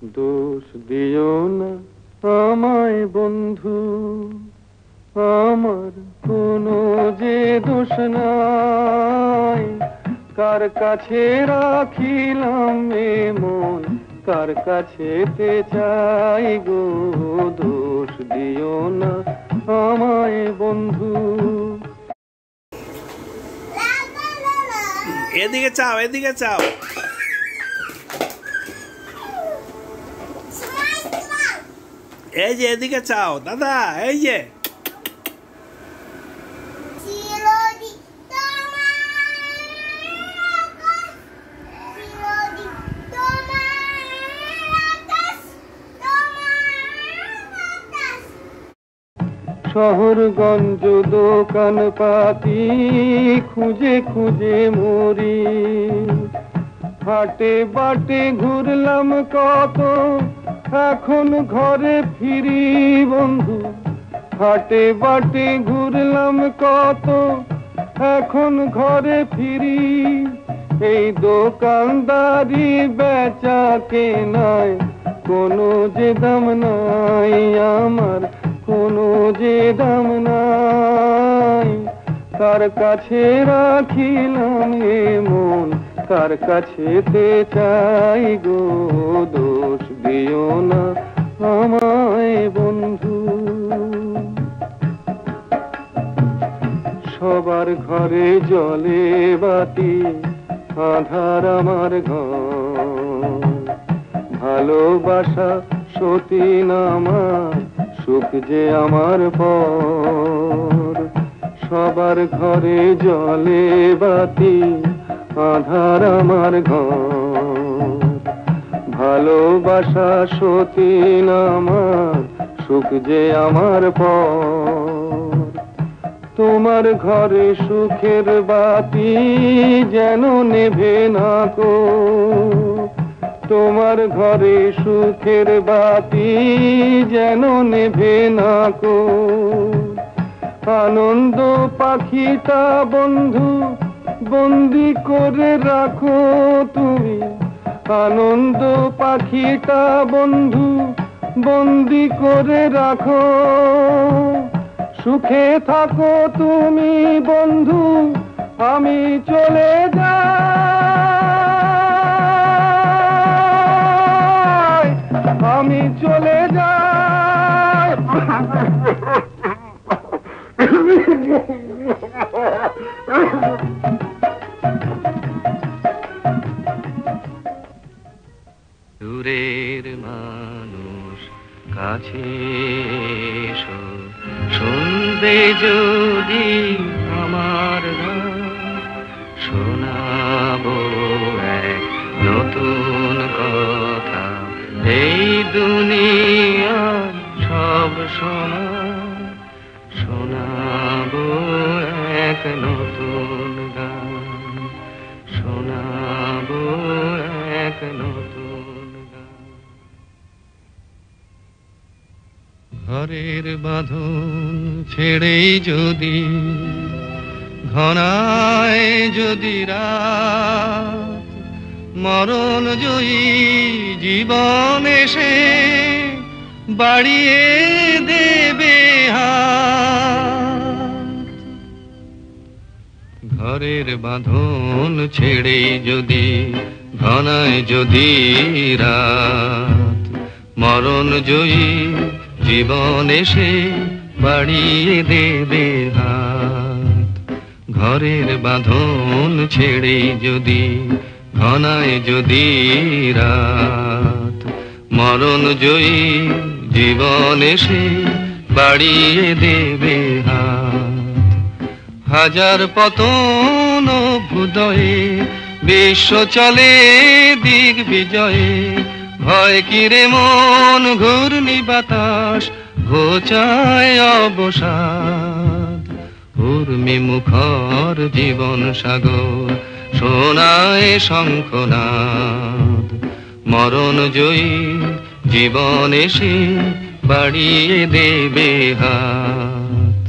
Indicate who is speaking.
Speaker 1: দোষ দিও না আমায় বন্ধু, আমার কোনো যে দোষ নাই। কার কাছে রাখিলাম এ মন, কার কাছেতে চাই গো। দোষ দিও না আমায় বন্ধু।
Speaker 2: এদিকে চাও, এদিকে চাও। এই যে এদিকে চাও দাদা, এই যে
Speaker 1: শহরগঞ্জ দোকান পাতি খুঁজে খুঁজে মরি, হাটে বাটে ঘুরলাম কত, এখন ঘরে ফিরি বন্ধু। হাটে বাটে ঘুরলাম কত, এখন ঘরে ফিরি। এই দোকানদারি বেচা কেনায় কোনো যে দাম নাই আমার, কোনো যে দাম নাই। কার কাছে রাখিলাম এ মন, কার কাছেতে চাই গো। দোষ দিও না আমায় বন্ধু। সবার ঘরে জ্বলে বাতি, আধার আমার ঘর। ভালোবাসা সতীন আমার, সুখ যে আমার পর। সবার ঘরে জ্বলে বাতি, আধার আমার ঘর। ভালোবাসা সতীন আমার, সুখ যে আমার পর। তোমার ঘরে সুখের বাতি যেন নেভে না কো, তোমার ঘরে সুখের বাতি যেন নেভে না কো। আনন্দ পাখিটা বন্ধু বন্দি করে রাখো তুমি, আনন্দ পাখিটা বন্ধু বন্দি করে রাখো। সুখে থাকো তুমি বন্ধু, আমি চলে যাই, আমি চলে যাই। দূরের মানুষ কাছে এসো, শুনবে যদি আমার গান। শোনাবো এক নতুন কথা, এই দুনিয়ার সব শোনা। শোনাবো এক নতুন গান, শোনাবো এক নতুন গান। ঘরের বাঁধন ছেড়েই যদি ঘনায় যদি রাত, মরণ জয়ী জীবন এসে বাড়িয়ে দেবে হাত। ঘরের বাঁধন ছেড়েই যদি ঘনায় যদি রাত, মরণ জয়ী জীবন এসে বাড়িয়ে দেবে হাত। ঘরের বাঁধন ছেড়ে যদি ঘনায় যদি রাত, মরণ জয়ী জীবন এসে বাড়িয়ে দেবে হাত। হাজার পতন ভুদয়ে বিশ্ব চলে দিক বিজয়ে, ভয় কিরে মন ঘূর্ণি বাতাস ঘোচায় অবসাদ। উর্মি মুখর জীবন সাগর শোনায় শঙ্খনাদ, মরণ জয়ী জীবন এসে বাড়িয়ে দেবে হাত।